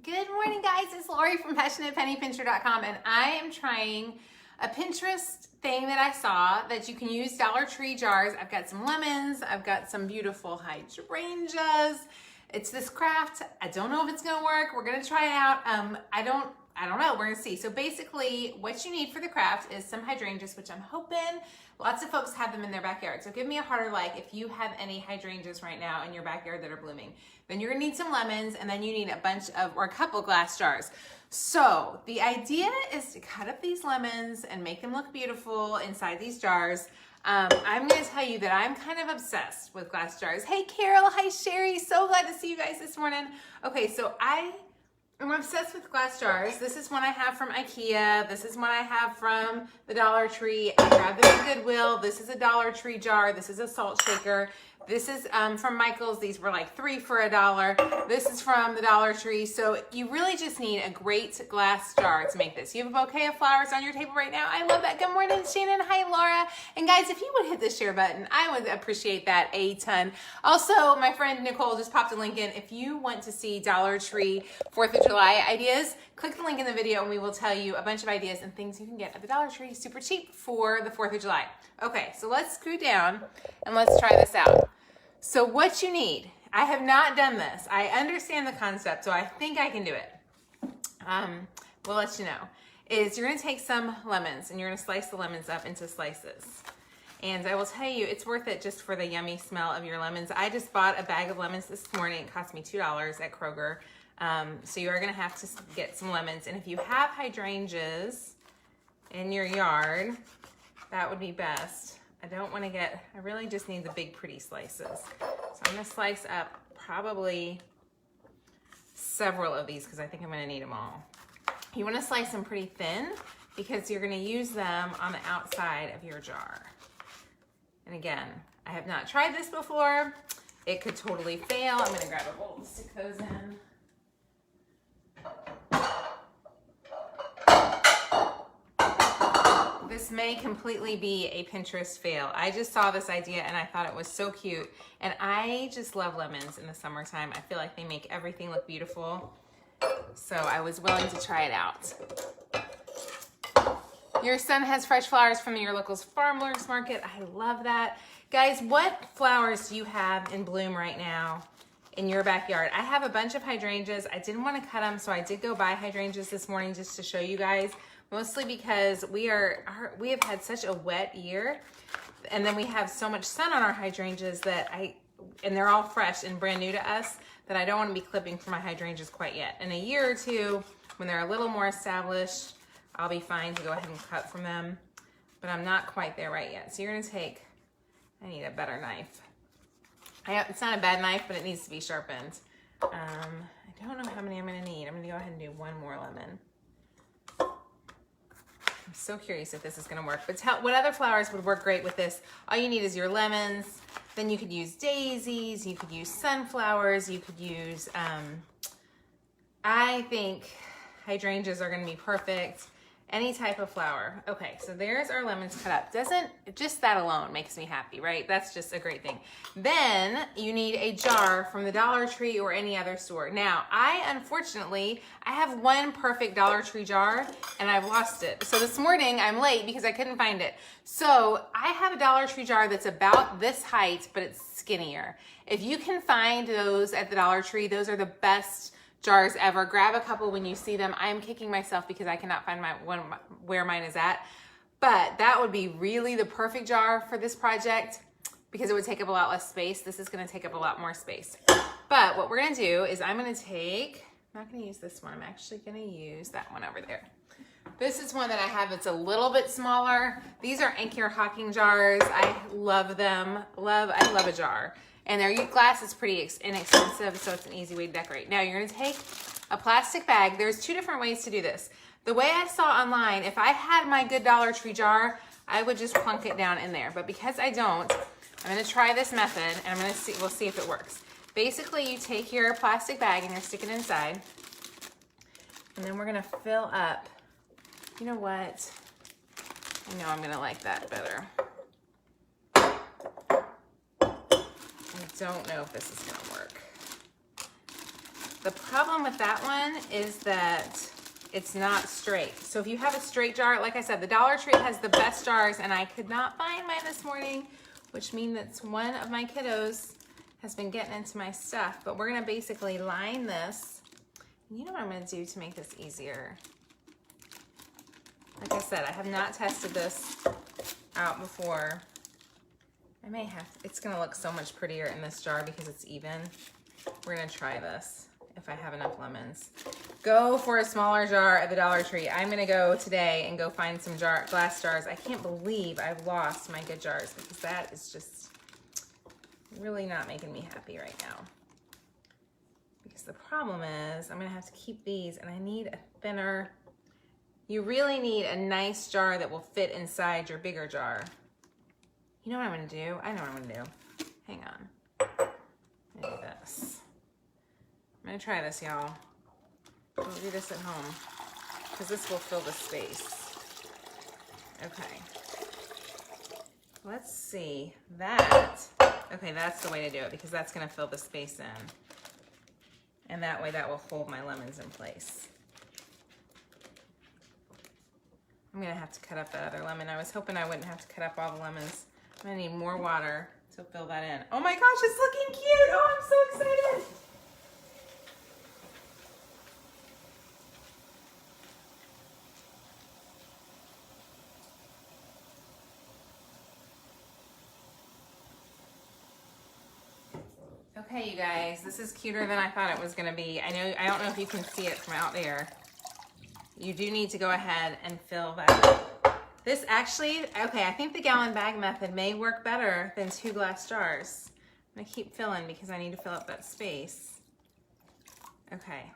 Good morning, guys. It's Lori from PassionatePennyPincher.com, and I am trying a Pinterest thing that I saw that you can use Dollar Tree jars. I've got some lemons. I've got some beautiful hydrangeas. It's this craft. I don't know if it's gonna work. We're gonna try it out. I don't know. We're gonna see. So basically, what you need for the craft is some hydrangeas, which I'm hoping lots of folks have them in their backyard. So give me a heart or like if you have any hydrangeas right now in your backyard that are blooming. Then you're gonna need some lemons, and then you need a bunch of, or a couple glass jars. So the idea is to cut up these lemons and make them look beautiful inside these jars. I'm gonna tell you that I'm kind of obsessed with glass jars. Hey Carol, hi Sherry, so glad to see you guys this morning. Okay, so I'm obsessed with glass jars. This is one I have from IKEA. This is one I have from the Dollar Tree. I grabbed them at Goodwill. This is a Dollar Tree jar. This is a salt shaker. This is from Michael's. These were like 3 for $1. This is from the Dollar Tree. So you really just need a great glass jar to make this. You have a bouquet of flowers on your table right now. I love that. Good morning, Shannon. Hi, Laura. And guys, if you would hit the share button, I would appreciate that a ton. Also, my friend Nicole just popped a link in. If you want to see Dollar Tree 4th of July ideas, click the link in the video and we will tell you a bunch of ideas and things you can get at the Dollar Tree super cheap for the 4th of July. Okay, so let's screw down and let's try this out. So what you need, I have not done this. I understand the concept, so I think I can do it. We'll let you know. Is you're gonna take some lemons and you're gonna slice the lemons up into slices. And I will tell you, it's worth it just for the yummy smell of your lemons. I just bought a bag of lemons this morning. It cost me $2 at Kroger. So you are gonna have to get some lemons. And if you have hydrangeas in your yard, that would be best. I really just need the big pretty slices. So I'm gonna slice up probably several of these because I think I'm gonna need them all. You wanna slice them pretty thin because you're gonna use them on the outside of your jar. And again, I have not tried this before. It could totally fail. I'm gonna grab a bowl to stick those in. This may completely be a Pinterest fail. I just saw this idea and I thought it was so cute. And I just love lemons in the summertime. I feel like they make everything look beautiful. So I was willing to try it out. Your son has fresh flowers from your local farmers market. I love that. Guys, what flowers do you have in bloom right now in your backyard? I have a bunch of hydrangeas. I didn't want to cut them, so I did go buy hydrangeas this morning just to show you guys. Mostly because we have had such a wet year, and then we have so much sun on our hydrangeas and they're all fresh and brand new to us, that I don't want to be clipping for my hydrangeas quite yet. In a year or two, when they're a little more established, I'll be fine to go ahead and cut from them, but I'm not quite there right yet. So you're gonna take, I need a better knife. It's not a bad knife, but it needs to be sharpened. I don't know how many I'm gonna need. I'm gonna go ahead and do one more lemon. I'm so curious if this is gonna work, but what other flowers would work great with this? All you need is your lemons. Then you could use daisies, you could use sunflowers, you could use, I think hydrangeas are gonna be perfect. Any type of flower. Okay, so there's our lemons cut up. Just that alone makes me happy, right? That's just a great thing. Then you need a jar from the Dollar Tree or any other store. Now, unfortunately, I have one perfect Dollar Tree jar and I've lost it. So this morning I'm late because I couldn't find it. So I have a Dollar Tree jar that's about this height, but it's skinnier. If you can find those at the Dollar Tree, those are the best jars ever. Grab a couple when you see them. I am kicking myself because I cannot find where mine is at. But that would be really the perfect jar for this project because it would take up a lot less space. This is gonna take up a lot more space. But what we're gonna do is I'm not gonna use this one. I'm actually gonna use that one over there. This is one that I have that's a little bit smaller. These are Anchor Hocking jars. I love them. I love a jar. And their glass is pretty inexpensive, so it's an easy way to decorate. Now you're gonna take a plastic bag. There's 2 different ways to do this. The way I saw online, if I had my good Dollar Tree jar, I would just plunk it down in there. But because I don't, I'm gonna try this method and we'll see if it works. Basically, you take your plastic bag and you stick it inside. And then we're gonna fill up, you know what? I know I'm gonna like that better. I don't know if this is gonna work. The problem with that one is that it's not straight. So if you have a straight jar, like I said, the Dollar Tree has the best jars, and I could not find mine this morning, which means that one of my kiddos has been getting into my stuff. But we're gonna basically line this. You know what I'm gonna do to make this easier? Like I said, I have not tested this out before. I may have, it's gonna look so much prettier in this jar because it's even. We're gonna try this if I have enough lemons. Go for a smaller jar at the Dollar Tree. I'm gonna go today and go find some glass jars. I can't believe I've lost my good jars because that is just really not making me happy right now. Because the problem is I'm gonna have to keep these, and I need a thinner, you really need a nice jar that will fit inside your bigger jar. You know what I'm gonna do? I know what I'm gonna do. Hang on. I'm gonna do this. I'm gonna try this, y'all. We'll do this at home because this will fill the space. Okay. Let's see that. Okay, that's the way to do it because that's gonna fill the space in. And that way that will hold my lemons in place. I'm gonna have to cut up that other lemon. I was hoping I wouldn't have to cut up all the lemons. I'm gonna need more water to fill that in. Oh my gosh, it's looking cute. Oh, I'm so excited. Okay, you guys, this is cuter than I thought it was gonna be. I don't know if you can see it from out there. You do need to go ahead and fill that. This actually, okay, I think the gallon bag method may work better than 2 glass jars. I'm gonna keep filling because I need to fill up that space. Okay.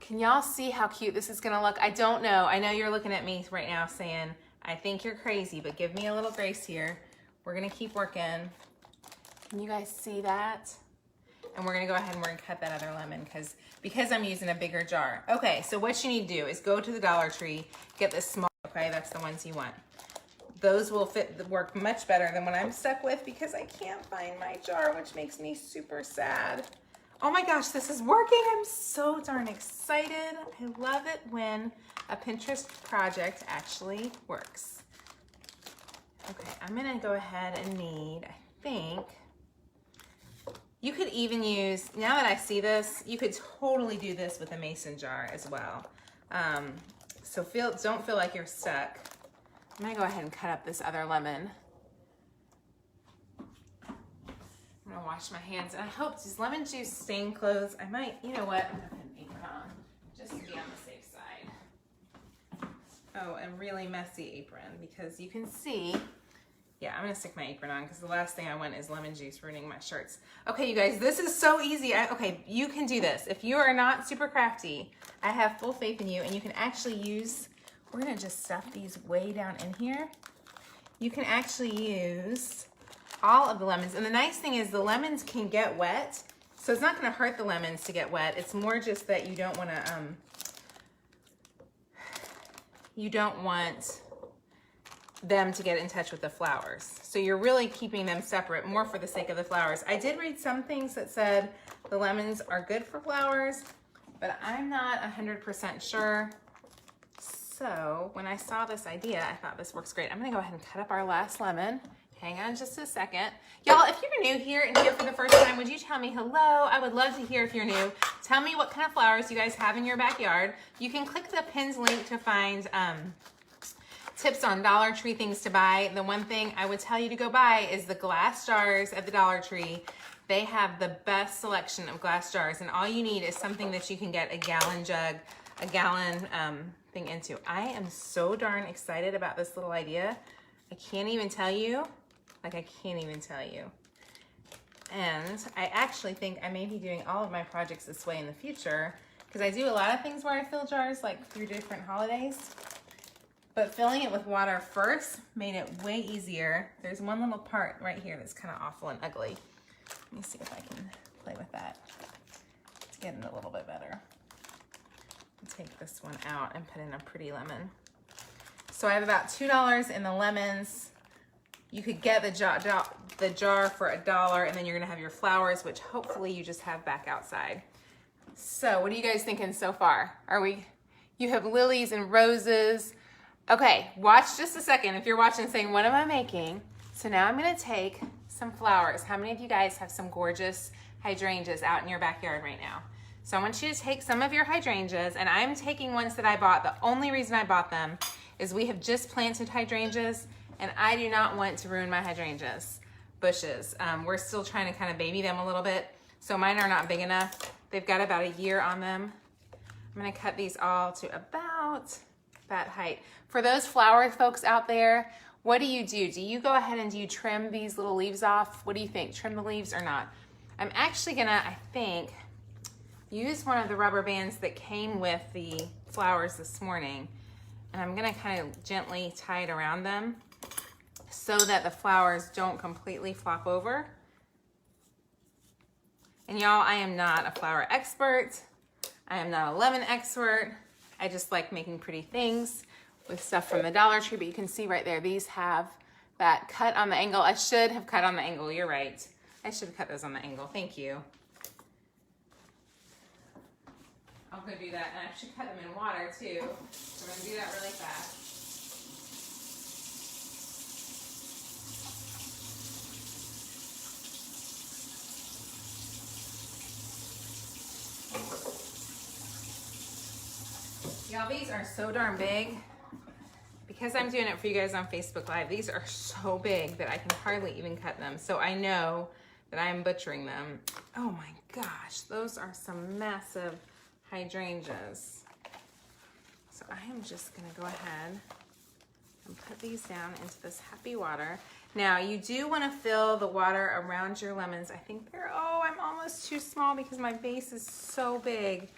Can y'all see how cute this is gonna look? I don't know. I know you're looking at me right now saying, I think you're crazy, but give me a little grace here. We're gonna keep working. Can you guys see that? And we're gonna go ahead and we're gonna cut that other lemon because I'm using a bigger jar. Okay, so what you need to do is go to the Dollar Tree, get this small, okay, that's the ones you want. Those will work much better than what I'm stuck with because I can't find my jar, which makes me super sad. Oh my gosh, this is working. I'm so darn excited. I love it when a Pinterest project actually works. Okay, I'm gonna go ahead and need, I think, you could even use, now that I see this, you could totally do this with a mason jar as well. So don't feel like you're stuck. I'm gonna go ahead and cut up this other lemon. I'm gonna wash my hands, and I hope, does lemon juice stain clothes? I might, you know what, I'm gonna put an apron on, just to be on the safe side. Oh, a really messy apron, because you can see, yeah, I'm gonna stick my apron on because the last thing I want is lemon juice ruining my shirts. Okay, you guys, this is so easy. Okay, you can do this. If you are not super crafty, I have full faith in you, and you can actually use, we're gonna just stuff these way down in here. You can actually use all of the lemons, and the nice thing is the lemons can get wet, so it's not gonna hurt the lemons to get wet. It's more just that you don't want them to get in touch with the flowers. So you're really keeping them separate more for the sake of the flowers. I did read some things that said the lemons are good for flowers, but I'm not 100% sure. So when I saw this idea, I thought this works great. I'm gonna go ahead and cut up our last lemon. Hang on just a second. Y'all, if you're new here and here for the first time, would you tell me hello? I would love to hear if you're new. Tell me what kind of flowers you guys have in your backyard. You can click the pinned link to find tips on Dollar Tree things to buy. The one thing I would tell you to go buy is the glass jars at the Dollar Tree. They have the best selection of glass jars, and all you need is something that you can get a gallon jug, a gallon thing into. I am so darn excited about this little idea. I can't even tell you. Like, I can't even tell you. And I actually think I may be doing all of my projects this way in the future, because I do a lot of things where I fill jars like through different holidays. But filling it with water first made it way easier. There's one little part right here that's kind of awful and ugly. Let me see if I can play with that. It's getting a little bit better. I'll take this one out and put in a pretty lemon. So I have about $2 in the lemons. You could get the the jar for $1, and then you're gonna have your flowers, which hopefully you just have back outside. So what are you guys thinking so far? You have lilies and roses. Okay, watch just a second. If you're watching saying, what am I making? So now I'm gonna take some flowers. How many of you guys have some gorgeous hydrangeas out in your backyard right now? So I want you to take some of your hydrangeas, and I'm taking ones that I bought. The only reason I bought them is we have just planted hydrangeas, and I do not want to ruin my hydrangeas bushes. We're still trying to kind of baby them a little bit, so mine are not big enough. They've got about a year on them. I'm gonna cut these all to about that height. For those flower folks out there, what do? Do you go ahead and do you trim these little leaves off? What do you think? Trim the leaves or not? I'm actually gonna, I think, use one of the rubber bands that came with the flowers this morning, and I'm gonna kind of gently tie it around them so that the flowers don't completely flop over. And y'all, I am not a flower expert. I am not a lemon expert. I just like making pretty things with stuff from the Dollar Tree, but you can see right there, these have that cut on the angle. I should have cut on the angle, you're right. I should have cut those on the angle, thank you. I'll go do that, and I should cut them in water too. So I'm gonna do that really fast. Y'all, these are so darn big. Because I'm doing it for you guys on Facebook Live, these are so big that I can hardly even cut them. So I know that I'm butchering them. Oh my gosh, those are some massive hydrangeas. So I am just gonna go ahead and put these down into this happy water. Now you do wanna fill the water around your lemons. I think they're, oh, I'm almost too small because my base is so big.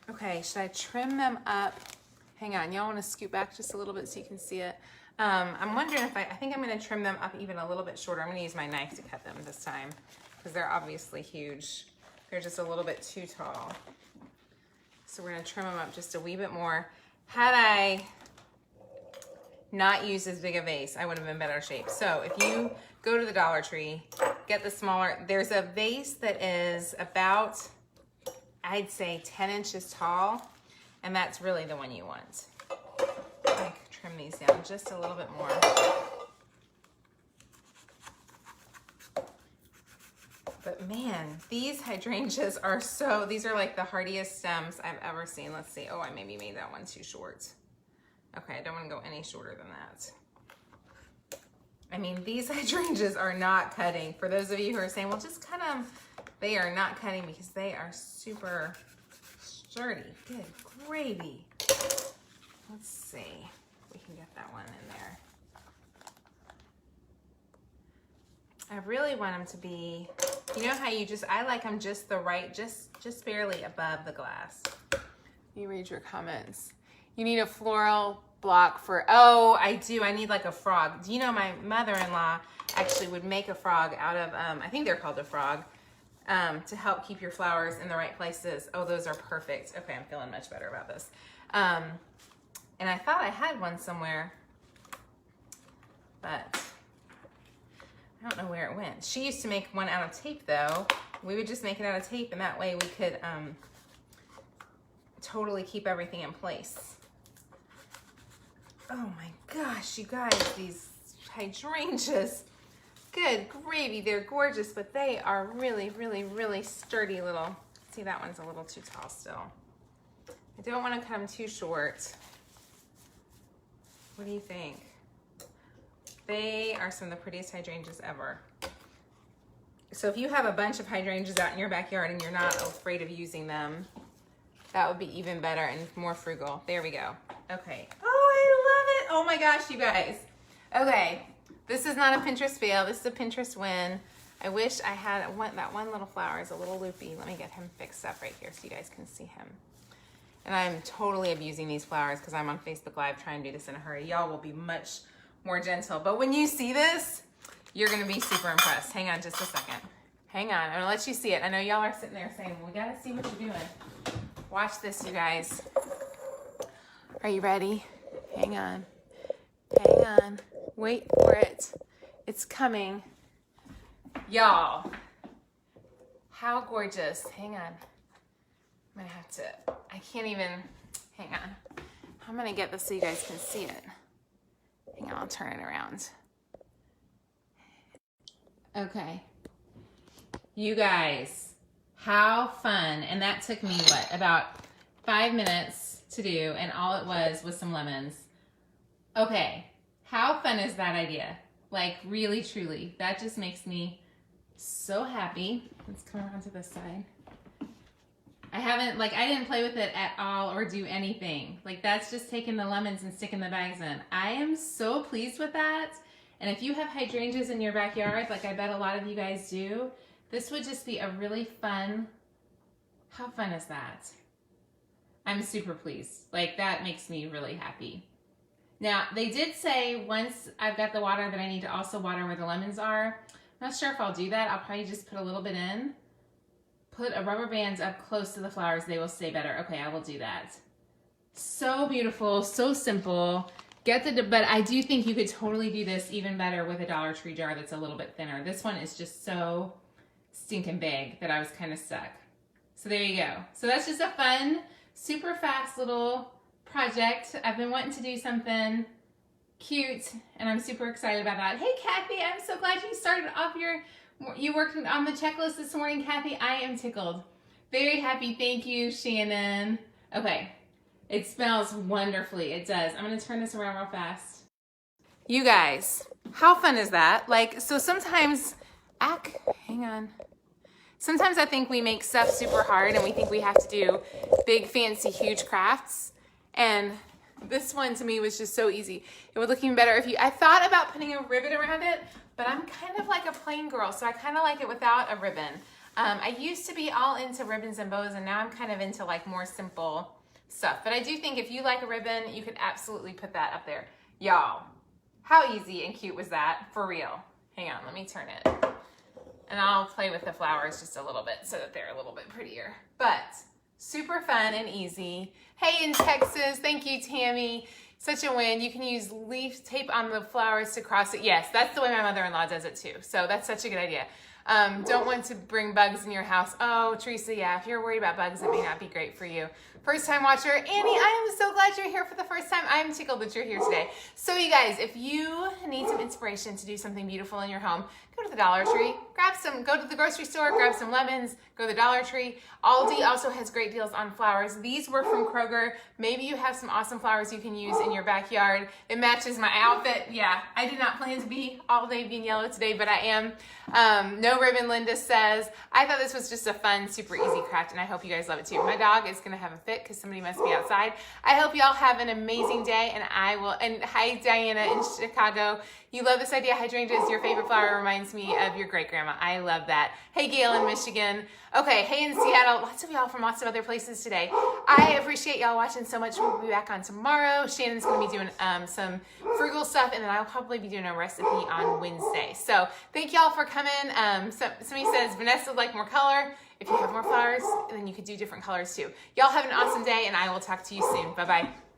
Okay, should I trim them up? Hang on, y'all wanna scoot back just a little bit so you can see it? I'm wondering if I think I'm gonna trim them up even a little bit shorter. I'm gonna use my knife to cut them this time because they're obviously huge. They're just a little bit too tall. So we're gonna trim them up just a wee bit more. Had I not used as big a vase, I would have been in better shape. So if you go to the Dollar Tree, get the smaller, there's a vase that is about, I'd say 10 inches tall, and that's really the one you want. I trim these down just a little bit more. But man, these hydrangeas are so, these are like the hardiest stems I've ever seen. Let's see, oh, I maybe made that one too short. Okay, I don't wanna go any shorter than that. I mean, these hydrangeas are not cutting. For those of you who are saying, well, just cut them, they are not cutting because they are super sturdy. Good gravy. Let's see, we can get that one in there. I really want them to be, you know how you just, I like them just the right, just barely above the glass. You read your comments. You need a floral block for, oh, I do, I need like a frog. Do you know my mother-in-law actually would make a frog out of, I think they're called a frog, to help keep your flowers in the right places. Oh, those are perfect. Okay, I'm feeling much better about this. And I thought I had one somewhere, but I don't know where it went. She used to make one out of tape though. We would just make it out of tape, and that way we could totally keep everything in place. Oh my gosh, you guys, these hydrangeas, good gravy, they're gorgeous, but they are really, really, really sturdy little, see that one's a little too tall still. I don't want to cut them too short. What do you think? They are some of the prettiest hydrangeas ever. So if you have a bunch of hydrangeas out in your backyard and you're not afraid of using them, that would be even better and more frugal. There we go. Okay. Oh, I love it. Oh my gosh, you guys. Okay, this is not a Pinterest fail. This is a Pinterest win. I wish I had that one little flower is a little loopy. Let me get him fixed up right here so you guys can see him. And I'm totally abusing these flowers because I'm on Facebook Live trying to do this in a hurry. Y'all will be much more gentle. But when you see this, you're gonna be super impressed. Hang on just a second. Hang on, I'm gonna let you see it. I know y'all are sitting there saying, well, we gotta see what you're doing. Watch this, you guys. Are you ready? Hang on. Hang on. Wait for it. It's coming. Y'all, how gorgeous. Hang on. I'm gonna have to, I can't even, hang on. I'm gonna get this so you guys can see it. Hang on, I'll turn it around. Okay. You guys, how fun. And that took me, what, about 5 minutes to do, and all it was some lemons. Okay, how fun is that idea? Like, really, truly. That just makes me so happy. Let's come around to this side. I didn't play with it at all or do anything. Like, that's just taking the lemons and sticking the bags in. I am so pleased with that. And if you have hydrangeas in your backyard, like I bet a lot of you guys do, this would just be a really fun, how fun is that? I'm super pleased. Like, that makes me really happy. Now, they did say once I've got the water that I need to also water where the lemons are. I'm not sure if I'll do that. I'll probably just put a little bit in. Put a rubber band up close to the flowers. They will stay better. Okay, I will do that. So beautiful, so simple. But I do think you could totally do this even better with a Dollar Tree jar that's a little bit thinner. This one is just so stinking big that I was kind of stuck. So there you go. So that's just a fun, super fast little project. I've been wanting to do something cute, and I'm super excited about that. Hey, Kathy, I'm so glad you started off you worked on the checklist this morning, Kathy. I am tickled. Very happy. Thank you, Shannon. Okay, it smells wonderfully. It does. I'm going to turn this around real fast. You guys, how fun is that? Like, so sometimes, hang on. Sometimes I think we make stuff super hard and we think we have to do big, fancy, huge crafts. And this one to me was just so easy. It would look even better if I thought about putting a ribbon around it, but I'm kind of like a plain girl, so I kind of like it without a ribbon. I used to be all into ribbons and bows, and now I'm kind of into like more simple stuff. But I do think if you like a ribbon, you could absolutely put that up there. Y'all, how easy and cute was that? For real. Hang on, let me turn it. And I'll play with the flowers just a little bit so that they're a little bit prettier. But super fun and easy. Hey, in Texas, thank you, Tammy. Such a win. You can use leaf tape on the flowers to cross it. Yes, that's the way my mother-in-law does it too. So that's such a good idea. Don't want to bring bugs in your house. Oh, Teresa, yeah, if you're worried about bugs, it may not be great for you. First time watcher, Annie, I am so glad you're here for the first time. I'm tickled that you're here today. So you guys, if you need some inspiration to do something beautiful in your home, go to the Dollar Tree, go to the grocery store, grab some lemons, go to the Dollar Tree. Aldi also has great deals on flowers. These were from Kroger. Maybe you have some awesome flowers you can use in your backyard. It matches my outfit. Yeah, I did not plan to be all day being yellow today, but I am. No ribbon, Linda says. I thought this was just a fun, super easy craft, and I hope you guys love it too. My dog is going to have a fit because somebody must be outside. I hope y'all have an amazing day, and and hi, Diana in Chicago. You love this idea. Hydrangea is your favorite flower. It reminds me of your great grandma. I love that. Hey, Gail in Michigan. Okay, hey in Seattle. Lots of y'all from lots of other places today. I appreciate y'all watching so much. We'll be back on tomorrow. Shannon's going to be doing some frugal stuff, and then I'll probably be doing a recipe on Wednesday. So thank y'all for coming. Somebody says Vanessa would like more color. If you have more flowers, then you could do different colors too. Y'all have an awesome day, and I will talk to you soon. Bye-bye.